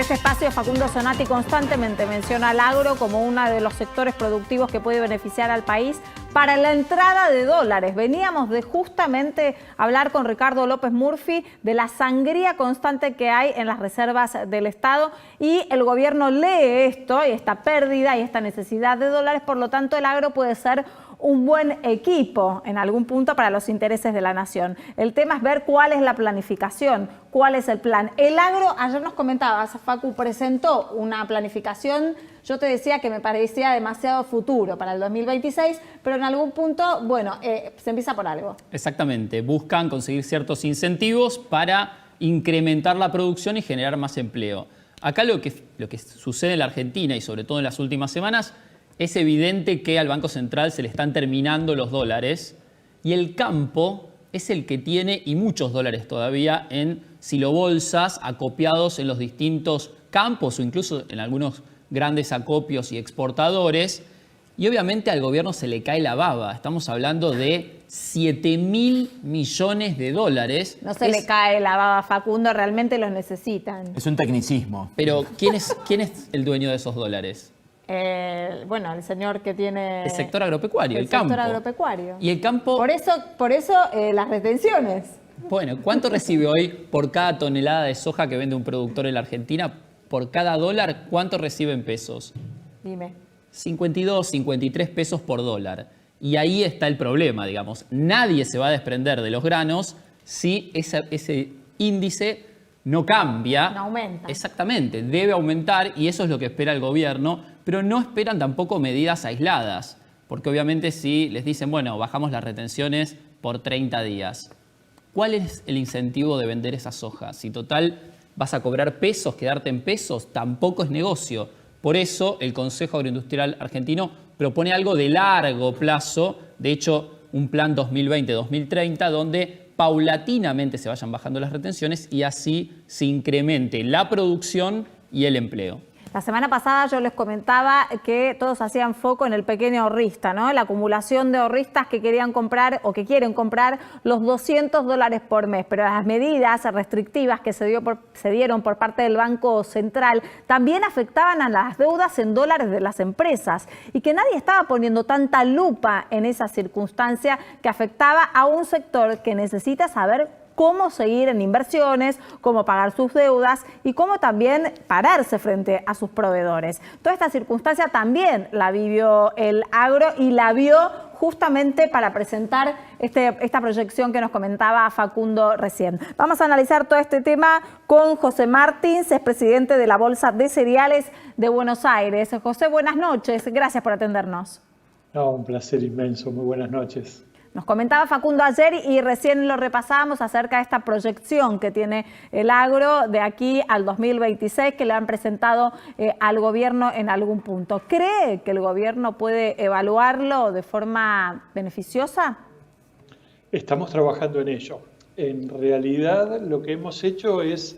este espacio, Facundo Zonati constantemente menciona al agro como uno de los sectores productivos que puede beneficiar al país para la entrada de dólares. Veníamos de justamente hablar con Ricardo López Murphy de la sangría constante que hay en las reservas del Estado y el gobierno lee esto y esta pérdida y esta necesidad de dólares, por lo tanto el agro puede ser un buen equipo en algún punto para los intereses de la nación. El tema es ver cuál es la planificación, cuál es el plan. El agro, ayer nos comentabas, Facu, presentó una planificación, yo te decía que me parecía demasiado futuro para el 2026, pero en algún punto, bueno, se empieza por algo. Exactamente, buscan conseguir ciertos incentivos para incrementar la producción y generar más empleo. Acá lo que sucede en la Argentina y sobre todo en las últimas semanas, es evidente que al Banco Central se le están terminando los dólares y el campo es el que tiene, y muchos dólares todavía, en silobolsas acopiados en los distintos campos o incluso en algunos grandes acopios y exportadores. Y obviamente al gobierno se le cae la baba. Estamos hablando de 7.000 millones de dólares. No se le cae la baba, Facundo, realmente los necesitan. Es un tecnicismo. Pero ¿quién es el dueño de esos dólares? Bueno, el señor que tiene... El sector agropecuario, el campo. El sector agropecuario. Y el campo... Por eso las retenciones. Bueno, ¿cuánto recibe hoy por cada tonelada de soja que vende un productor en la Argentina? Por cada dólar, ¿cuánto recibe en pesos? Dime. 52, 53 pesos por dólar. Y ahí está el problema, digamos. Nadie se va a desprender de los granos si ese índice no cambia. No aumenta. Exactamente, debe aumentar y eso es lo que espera el gobierno, pero no esperan tampoco medidas aisladas, porque obviamente si les dicen, bueno, bajamos las retenciones por 30 días, ¿cuál es el incentivo de vender esa soja? Si total vas a cobrar pesos, quedarte en pesos, tampoco es negocio. Por eso el Consejo Agroindustrial Argentino propone algo de largo plazo, de hecho un plan 2020-2030, donde paulatinamente se vayan bajando las retenciones y así se incremente la producción y el empleo. La semana pasada yo les comentaba que todos hacían foco en el pequeño ahorrista, ¿no? La acumulación de ahorristas que querían comprar o que quieren comprar los $200 por mes. Pero las medidas restrictivas que se dieron por parte del Banco Central también afectaban a las deudas en dólares de las empresas y que nadie estaba poniendo tanta lupa en esa circunstancia que afectaba a un sector que necesita saber cómo seguir en inversiones, cómo pagar sus deudas y cómo también pararse frente a sus proveedores. Toda esta circunstancia también la vivió el agro y la vio justamente para presentar esta proyección que nos comentaba Facundo recién. Vamos a analizar todo este tema con José Martins, es presidente de la Bolsa de Cereales de Buenos Aires. José, buenas noches. Gracias por atendernos. No, un placer inmenso. Muy buenas noches. Nos comentaba Facundo ayer y recién lo repasábamos acerca de esta proyección que tiene el agro de aquí al 2026 que le han presentado al gobierno en algún punto. ¿Cree que el gobierno puede evaluarlo de forma beneficiosa? Estamos trabajando en ello. En realidad lo que hemos hecho es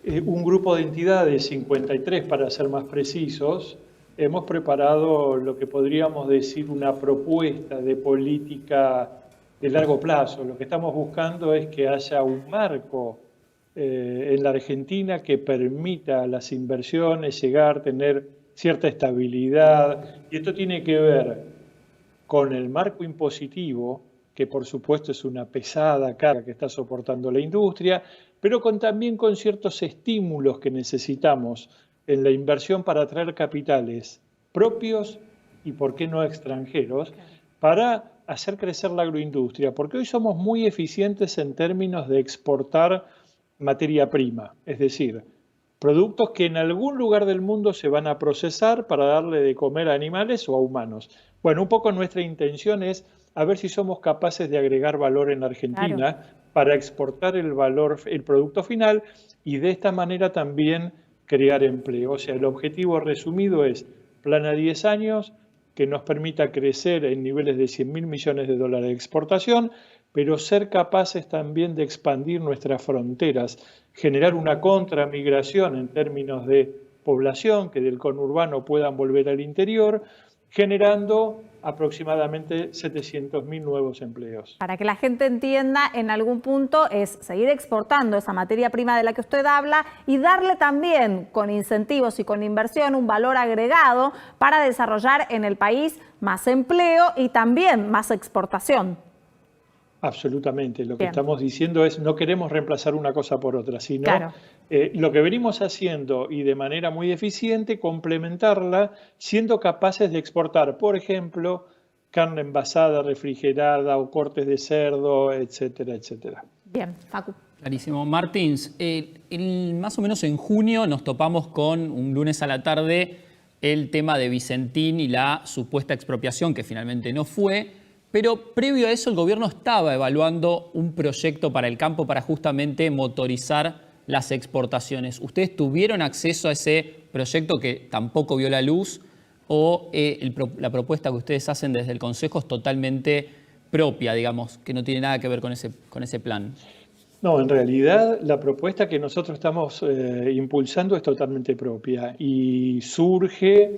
un grupo de entidades, 53 para ser más precisos. Hemos preparado lo que podríamos decir una propuesta de política de largo plazo. Lo que estamos buscando es que haya un marco en la Argentina que permita a las inversiones llegar, tener cierta estabilidad. Y esto tiene que ver con el marco impositivo, que por supuesto es una pesada carga que está soportando la industria, pero también con ciertos estímulos que necesitamos en la inversión para atraer capitales propios y, por qué no, extranjeros, para hacer crecer la agroindustria. Porque hoy somos muy eficientes en términos de exportar materia prima, es decir, productos que en algún lugar del mundo se van a procesar para darle de comer a animales o a humanos. Bueno, un poco nuestra intención es a ver si somos capaces de agregar valor en Argentina para exportar el producto final y de esta manera también crear empleo. O sea, el objetivo resumido es plan a 10 años que nos permita crecer en niveles de 100.000 millones de dólares de exportación, pero ser capaces también de expandir nuestras fronteras, generar una contramigración en términos de población, que del conurbano puedan volver al interior, generando aproximadamente 700.000 nuevos empleos. Para que la gente entienda, en algún punto es seguir exportando esa materia prima de la que usted habla y darle también con incentivos y con inversión un valor agregado para desarrollar en el país más empleo y también más exportación. Absolutamente. Lo que Bien. estamos diciendo es no queremos reemplazar una cosa por otra, sino Claro. lo que venimos haciendo y de manera muy eficiente complementarla siendo capaces de exportar, por ejemplo, carne envasada, refrigerada o cortes de cerdo, etcétera, etcétera. Bien, Facu. Clarísimo. Martins, más o menos en junio nos topamos con, un lunes a la tarde, el tema de Vicentín y la supuesta expropiación, que finalmente no fue. Pero previo a eso el gobierno estaba evaluando un proyecto para el campo para justamente motorizar las exportaciones. ¿Ustedes tuvieron acceso a ese proyecto que tampoco vio la luz o la propuesta que ustedes hacen desde el Consejo es totalmente propia, digamos, que no tiene nada que ver con ese plan? No, en realidad la propuesta que nosotros estamos impulsando es totalmente propia y surge,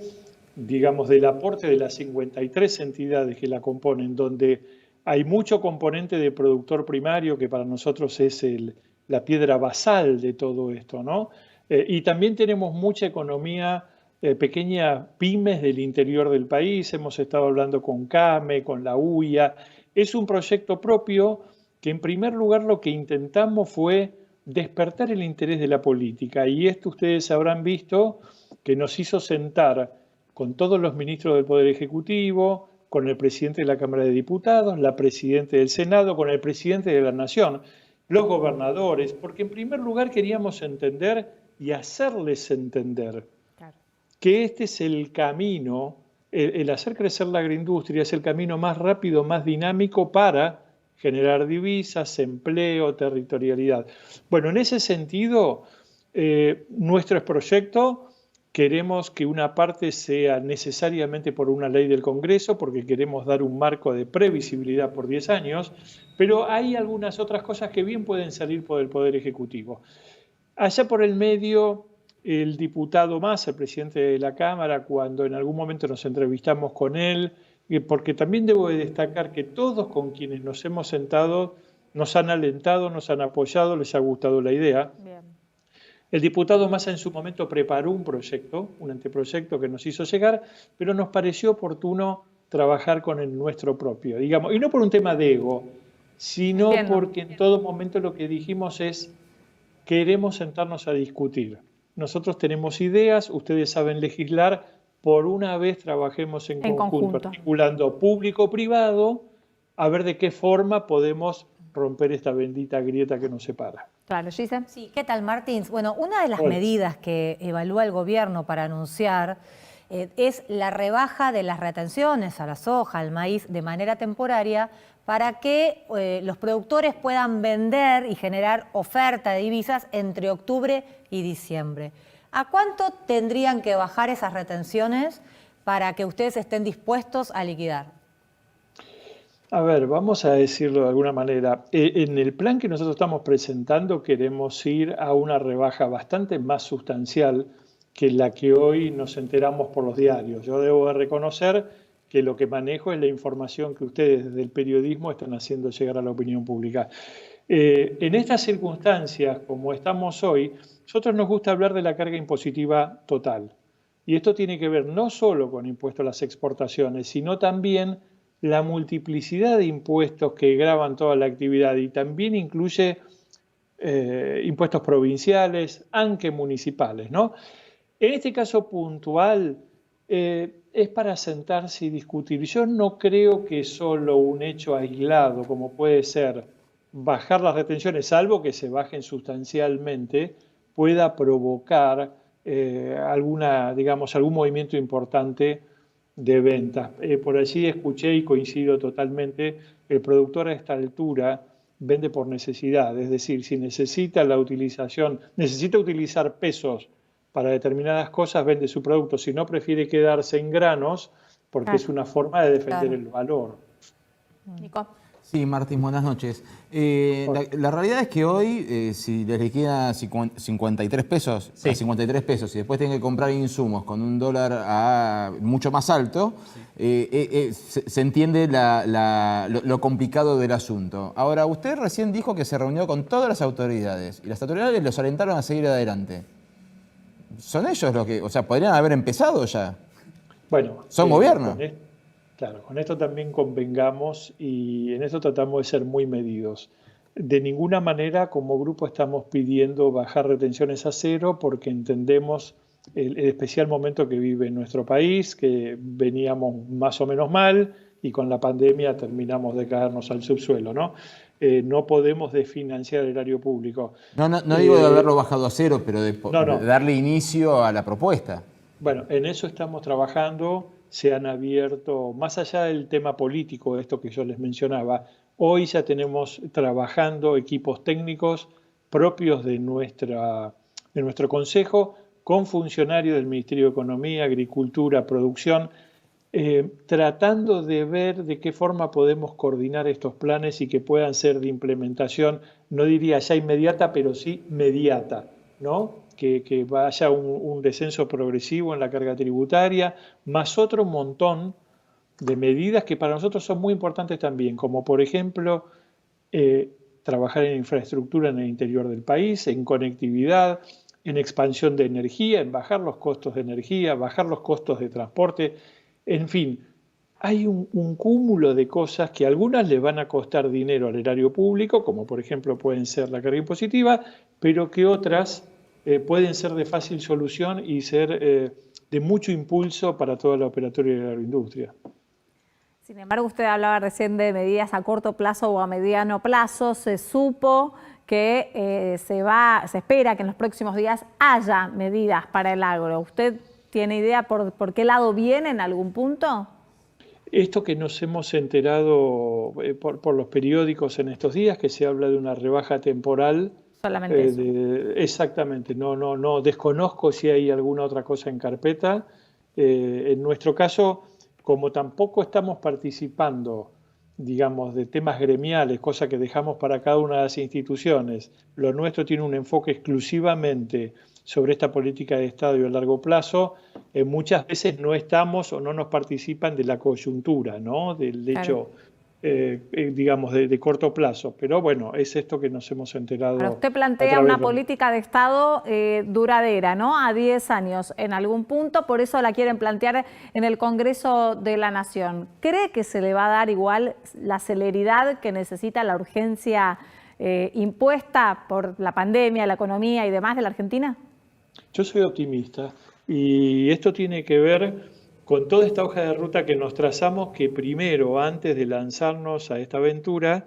digamos, del aporte de las 53 entidades que la componen, donde hay mucho componente de productor primario, que para nosotros es la piedra basal de todo esto, ¿no? Y también tenemos mucha economía pequeña, pymes del interior del país, hemos estado hablando con CAME, con la UIA. Es un proyecto propio que en primer lugar lo que intentamos fue despertar el interés de la política, y esto ustedes habrán visto que nos hizo sentar con todos los ministros del Poder Ejecutivo, con el presidente de la Cámara de Diputados, la presidenta del Senado, con el presidente de la Nación, los gobernadores, porque en primer lugar queríamos entender y hacerles entender que este es el camino, el hacer crecer la agroindustria es el camino más rápido, más dinámico para generar divisas, empleo, territorialidad. Bueno, en ese sentido, nuestro proyecto queremos que una parte sea necesariamente por una ley del Congreso, porque queremos dar un marco de previsibilidad por 10 años, pero hay algunas otras cosas que bien pueden salir por el Poder Ejecutivo. Allá por el medio, el diputado Massa, el presidente de la Cámara, cuando en algún momento nos entrevistamos con él, porque también debo de destacar que todos con quienes nos hemos sentado nos han alentado, nos han apoyado, les ha gustado la idea. Bien. El diputado Massa en su momento preparó un proyecto, un anteproyecto que nos hizo llegar, pero nos pareció oportuno trabajar con el nuestro propio, digamos, y no por un tema de ego, sino porque en todo momento lo que dijimos es queremos sentarnos a discutir. Nosotros tenemos ideas, ustedes saben legislar, por una vez trabajemos en conjunto, articulando público-privado, a ver de qué forma podemos romper esta bendita grieta que nos separa. Claro, Gise. Sí, ¿qué tal, Martins? Bueno, una de las medidas que evalúa el gobierno para anunciar es la rebaja de las retenciones a la soja, al maíz, de manera temporaria, para que los productores puedan vender y generar oferta de divisas entre octubre y diciembre. ¿A cuánto tendrían que bajar esas retenciones para que ustedes estén dispuestos a liquidar? A ver, vamos a decirlo de alguna manera. En el plan que nosotros estamos presentando queremos ir a una rebaja bastante más sustancial que la que hoy nos enteramos por los diarios. Yo debo de reconocer que lo que manejo es la información que ustedes desde el periodismo están haciendo llegar a la opinión pública. En estas circunstancias, como estamos hoy, nosotros nos gusta hablar de la carga impositiva total. Y esto tiene que ver no solo con impuestos a las exportaciones, sino también la multiplicidad de impuestos que gravan toda la actividad, y también incluye impuestos provinciales, aunque municipales, ¿no? En este caso puntual es para sentarse y discutir. Yo no creo que solo un hecho aislado, como puede ser bajar las retenciones, salvo que se bajen sustancialmente, pueda provocar algún movimiento importante de ventas. Por allí escuché y coincido totalmente, el productor a esta altura vende por necesidad, es decir, si necesita necesita utilizar pesos para determinadas cosas, vende su producto, si no prefiere quedarse en granos porque es una forma de defender el valor. Nico. Sí, Martín, buenas noches. La realidad es que hoy, si les liquida 53 pesos, Sí. a 53 pesos, y después tienen que comprar insumos con un dólar mucho más alto, se entiende lo complicado del asunto. Ahora, usted recién dijo que se reunió con todas las autoridades, y las autoridades los alentaron a seguir adelante. ¿Son ellos los que, o sea, podrían haber empezado ya? Bueno, ¿Son gobierno? Claro, con esto también convengamos y en esto tratamos de ser muy medidos. De ninguna manera como grupo estamos pidiendo bajar retenciones a cero porque entendemos el especial momento que vive nuestro país, que veníamos más o menos mal y con la pandemia terminamos de caernos al subsuelo, ¿no? No podemos desfinanciar el erario público. No digo de haberlo bajado a cero, pero de No. darle inicio a la propuesta. Bueno, en eso estamos trabajando. Se han abierto, más allá del tema político, esto que yo les mencionaba, hoy ya tenemos trabajando equipos técnicos propios de nuestro consejo, con funcionarios del Ministerio de Economía, Agricultura, Producción, tratando de ver de qué forma podemos coordinar estos planes y que puedan ser de implementación, no diría ya inmediata, pero sí mediata, ¿no? Que vaya un descenso progresivo en la carga tributaria, más otro montón de medidas que para nosotros son muy importantes también, como por ejemplo trabajar en infraestructura en el interior del país, en conectividad, en expansión de energía, en bajar los costos de energía, bajar los costos de transporte, en fin. Hay un cúmulo de cosas que algunas le van a costar dinero al erario público, como por ejemplo pueden ser la carga impositiva, pero que otras pueden ser de fácil solución y ser de mucho impulso para toda la operatoria de la agroindustria. Sin embargo, usted hablaba recién de medidas a corto plazo o a mediano plazo. Se supo que se espera que en los próximos días haya medidas para el agro. ¿Usted tiene idea por qué lado viene en algún punto? Esto que nos hemos enterado por los periódicos en estos días, que se habla de una rebaja temporal. Solamente eso. Exactamente, no desconozco si hay alguna otra cosa en carpeta. En nuestro caso, como tampoco estamos participando, digamos, de temas gremiales, cosa que dejamos para cada una de las instituciones, lo nuestro tiene un enfoque exclusivamente sobre esta política de Estado y a largo plazo, muchas veces no estamos o no nos participan de la coyuntura, ¿no? Del hecho, digamos, de corto plazo. Pero bueno, es esto que nos hemos enterado. Ahora usted plantea una política de Estado duradera, ¿no? A 10 años en algún punto, por eso la quieren plantear en el Congreso de la Nación. ¿Cree que se le va a dar igual la celeridad que necesita la urgencia impuesta por la pandemia, la economía y demás de la Argentina? Yo soy optimista y esto tiene que ver con toda esta hoja de ruta que nos trazamos, que primero, antes de lanzarnos a esta aventura,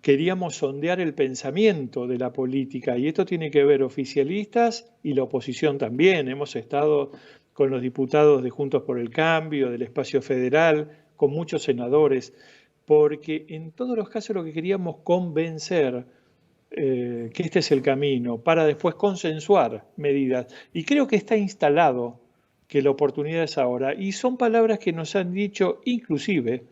queríamos sondear el pensamiento de la política, y esto tiene que ver oficialistas y la oposición también. Hemos estado con los diputados de Juntos por el Cambio, del Espacio Federal, con muchos senadores, porque en todos los casos lo que queríamos convencer que este es el camino para después consensuar medidas. Y creo que está instalado que la oportunidad es ahora. Y son palabras que nos han dicho inclusive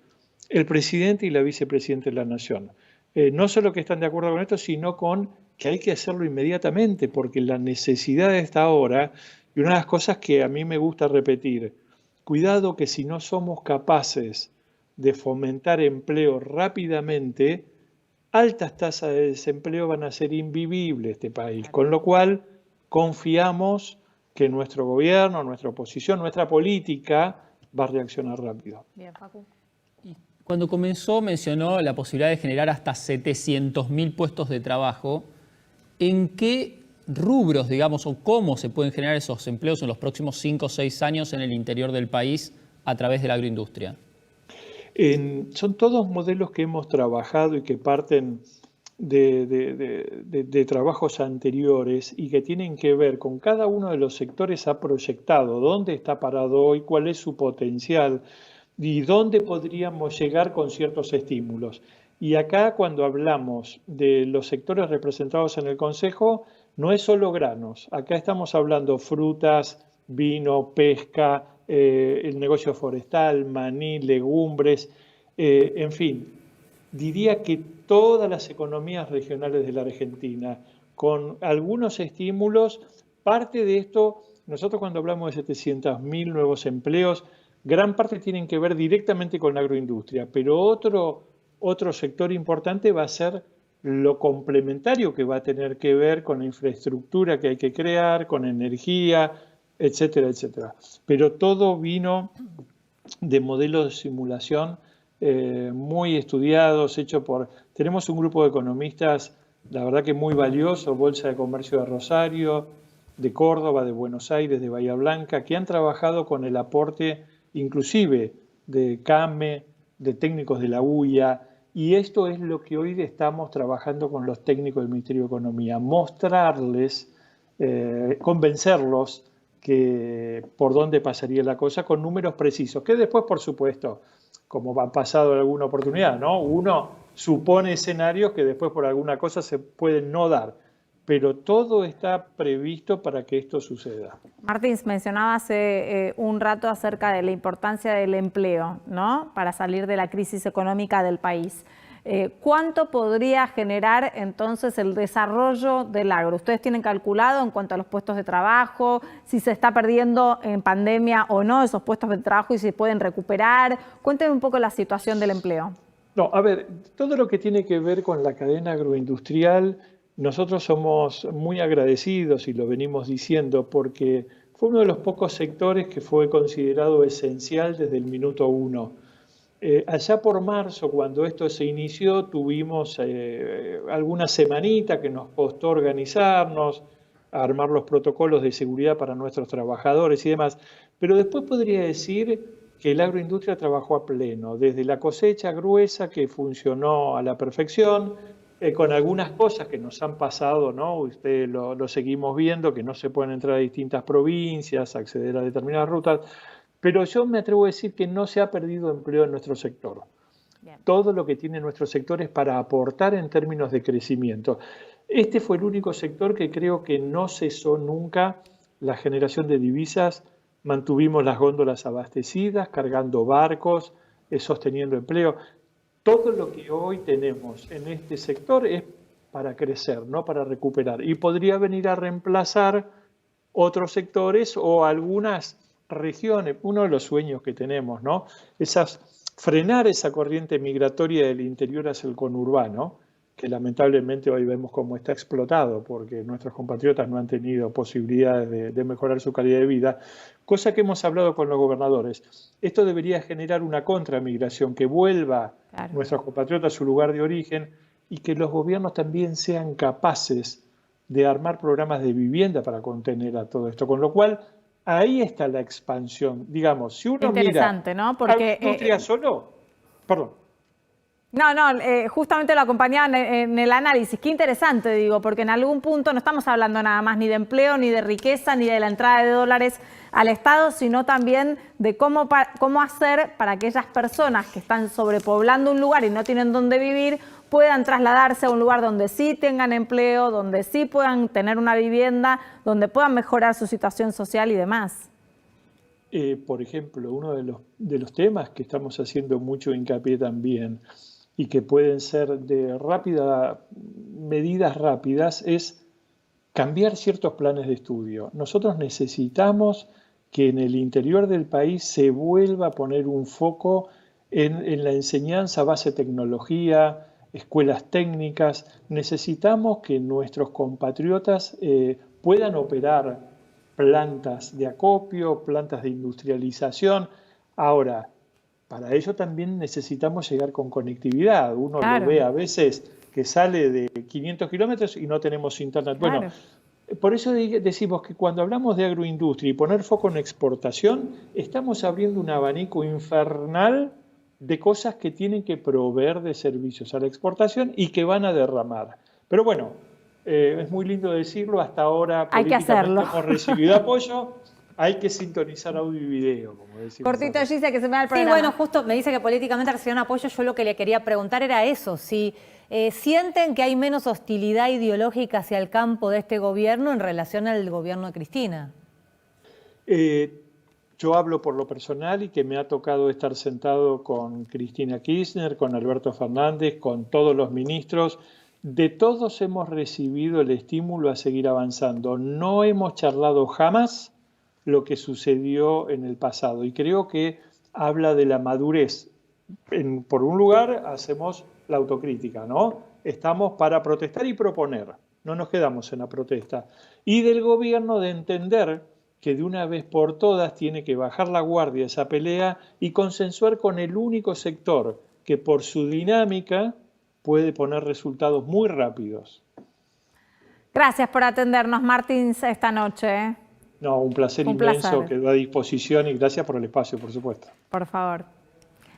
el presidente y la vicepresidenta de la Nación. No solo que están de acuerdo con esto, sino con que hay que hacerlo inmediatamente, porque la necesidad está ahora. Y una de las cosas que a mí me gusta repetir, cuidado que si no somos capaces de fomentar empleo rápidamente, altas tasas de desempleo van a ser invivibles este país. Con lo cual, confiamos que nuestro gobierno, nuestra oposición, nuestra política va a reaccionar rápido. Bien, Facu. Y cuando comenzó mencionó la posibilidad de generar hasta 700.000 puestos de trabajo. ¿En qué rubros, digamos, o cómo se pueden generar esos empleos en los próximos 5 o 6 años en el interior del país a través de la agroindustria? Son todos modelos que hemos trabajado y que parten de trabajos anteriores y que tienen que ver con cada uno de los sectores ha proyectado dónde está parado hoy, cuál es su potencial y dónde podríamos llegar con ciertos estímulos. Y acá cuando hablamos de los sectores representados en el Consejo, no es solo granos, acá estamos hablando frutas, vino, pesca, el negocio forestal, maní, legumbres, en fin. diría que todas las economías regionales de la Argentina, con algunos estímulos, parte de esto, nosotros cuando hablamos de 700.000 nuevos empleos, gran parte tienen que ver directamente con la agroindustria, pero otro sector importante va a ser lo complementario que va a tener que ver con la infraestructura que hay que crear, con energía, etcétera, etcétera. Pero todo vino de modelos de simulación muy estudiados, tenemos un grupo de economistas, la verdad que muy valioso, Bolsa de Comercio de Rosario, de Córdoba, de Buenos Aires, de Bahía Blanca, que han trabajado con el aporte inclusive de CAME, de técnicos de la UIA, y esto es lo que hoy estamos trabajando con los técnicos del Ministerio de Economía, mostrarles, convencerlos que por dónde pasaría la cosa con números precisos, que después, por supuesto, como ha pasado en alguna oportunidad, ¿no? Uno supone escenarios que después por alguna cosa se pueden no dar, pero todo está previsto para que esto suceda. Martín, mencionaba hace un rato acerca de la importancia del empleo, ¿no?, para salir de la crisis económica del país. ¿Cuánto podría generar entonces el desarrollo del agro? ¿Ustedes tienen calculado en cuanto a los puestos de trabajo, si se está perdiendo en pandemia o no esos puestos de trabajo y si se pueden recuperar? Cuéntenme un poco la situación del empleo. No, a ver, todo lo que tiene que ver con la cadena agroindustrial, nosotros somos muy agradecidos y lo venimos diciendo porque fue uno de los pocos sectores que fue considerado esencial desde el minuto 1. Allá por marzo, cuando esto se inició, tuvimos alguna semanita que nos costó organizarnos, armar los protocolos de seguridad para nuestros trabajadores y demás, pero después podría decir que la agroindustria trabajó a pleno, desde la cosecha gruesa que funcionó a la perfección, con algunas cosas que nos han pasado, ¿no? Usted lo seguimos viendo, que no se pueden entrar a distintas provincias, acceder a determinadas rutas, pero yo me atrevo a decir que no se ha perdido empleo en nuestro sector. Bien. Todo lo que tiene nuestro sector es para aportar en términos de crecimiento. Este fue el único sector que creo que no cesó nunca la generación de divisas. Mantuvimos las góndolas abastecidas, cargando barcos, sosteniendo empleo. Todo lo que hoy tenemos en este sector es para crecer, no para recuperar. Y podría venir a reemplazar otros sectores o algunas regiones. Uno de los sueños que tenemos, ¿no? Frenar esa corriente migratoria del interior hacia el conurbano, que lamentablemente hoy vemos cómo está explotado porque nuestros compatriotas no han tenido posibilidades de mejorar su calidad de vida, cosa que hemos hablado con los gobernadores. Esto debería generar una contramigración que vuelva nuestros compatriotas a su lugar de origen y que los gobiernos también sean capaces de armar programas de vivienda para contener a todo esto, con lo cual ahí está la expansión. Digamos, si uno interesante, mira ¿no? Porque industria solo, perdón. No, justamente lo acompañaban en el análisis. Qué interesante, digo, porque en algún punto no estamos hablando nada más ni de empleo, ni de riqueza, ni de la entrada de dólares al Estado, sino también de cómo hacer para que aquellas personas que están sobrepoblando un lugar y no tienen dónde vivir puedan trasladarse a un lugar donde sí tengan empleo, donde sí puedan tener una vivienda, donde puedan mejorar su situación social y demás. Por ejemplo, uno de los temas que estamos haciendo mucho hincapié también y que pueden ser de medidas rápidas es cambiar ciertos planes de estudio. Nosotros necesitamos que en el interior del país se vuelva a poner un foco en la enseñanza base tecnología, escuelas técnicas. Necesitamos que nuestros compatriotas puedan operar plantas de acopio, plantas de industrialización. Ahora, para ello también necesitamos llegar con conectividad. Uno lo ve a veces que sale de 500 kilómetros y no tenemos internet. Bueno, por eso decimos que cuando hablamos de agroindustria y poner foco en exportación, estamos abriendo un abanico infernal de cosas que tienen que proveer de servicios a la exportación y que van a derramar. Pero bueno, es muy lindo decirlo, hasta ahora hay que hacerlo. Hemos recibido apoyo. Hay que sintonizar audio y video, como decimos. Cortito, Gise, que se me da el programa. Sí, bueno, justo me dice que políticamente recibieron apoyo. Yo lo que le quería preguntar era eso, si sienten que hay menos hostilidad ideológica hacia el campo de este gobierno en relación al gobierno de Cristina. Yo hablo por lo personal y que me ha tocado estar sentado con Cristina Kirchner, con Alberto Fernández, con todos los ministros. De todos hemos recibido el estímulo a seguir avanzando. No hemos charlado jamás lo que sucedió en el pasado y creo que habla de la madurez. Por un lugar, hacemos la autocrítica, ¿no? Estamos para protestar y proponer, no nos quedamos en la protesta. Y del gobierno de entender que de una vez por todas tiene que bajar la guardia esa pelea y consensuar con el único sector que por su dinámica puede poner resultados muy rápidos. Gracias por atendernos, Martín, esta noche. No, un placer inmenso, quedó a disposición y gracias por el espacio, por supuesto. Por favor.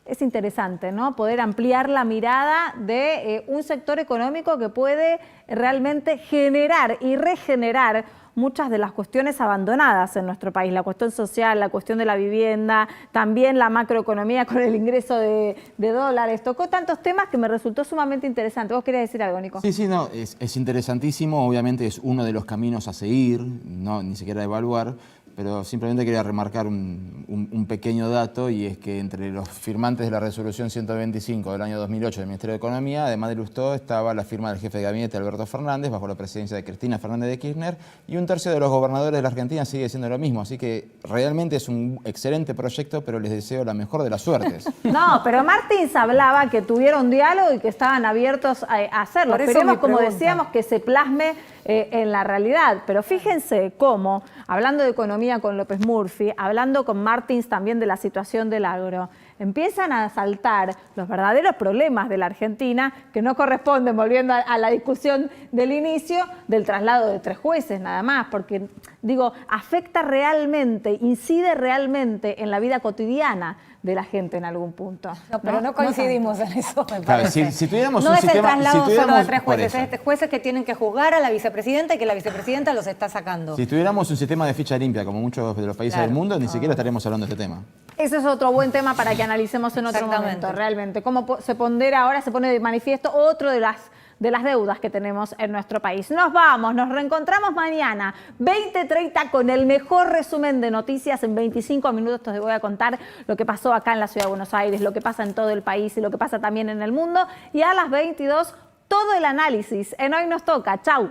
Es interesante, ¿no? Poder ampliar la mirada de un sector económico que puede realmente generar y regenerar muchas de las cuestiones abandonadas en nuestro país, la cuestión social, la cuestión de la vivienda, también la macroeconomía con el ingreso de dólares. Tocó tantos temas que me resultó sumamente interesante. ¿Vos querías decir algo, Nico? Sí, no, es interesantísimo, obviamente es uno de los caminos a seguir, no ni siquiera a evaluar, pero simplemente quería remarcar un pequeño dato, y es que entre los firmantes de la resolución 125 del año 2008 del Ministerio de Economía, además de Lustó, estaba la firma del jefe de gabinete Alberto Fernández, bajo la presidencia de Cristina Fernández de Kirchner, y un tercio de los gobernadores de la Argentina sigue siendo lo mismo. Así que realmente es un excelente proyecto, pero les deseo la mejor de las suertes. No, pero Martins hablaba que tuvieron diálogo y que estaban abiertos a hacerlo. Esperemos, como decíamos, que se plasme en la realidad. Pero fíjense cómo, hablando de economía con López Murphy, hablando con Martins también de la situación del agro, empiezan a saltar los verdaderos problemas de la Argentina, que no corresponden, volviendo a la discusión del inicio, del traslado de 3 jueces nada más, porque, digo, afecta realmente, incide realmente en la vida cotidiana de la gente en algún punto. No, pero no coincidimos en eso, me Claro, parece. si tuviéramos no un es sistema, el traslado solo de 3 jueces, por eso. es jueces que tienen que juzgar a la vicepresidenta y que la vicepresidenta los está sacando. Si tuviéramos un sistema de ficha limpia, como muchos de los países del mundo, ni siquiera estaríamos hablando de este tema. Ese es otro buen tema para que analicemos en otro momento, realmente. Cómo se pondera ahora, se pone de manifiesto otro de las deudas que tenemos en nuestro país. Nos vamos, nos reencontramos mañana, 20:30, con el mejor resumen de noticias. En 25 minutos te voy a contar lo que pasó acá en la Ciudad de Buenos Aires, lo que pasa en todo el país y lo que pasa también en el mundo. Y a las 22, todo el análisis en Hoy Nos Toca. Chau.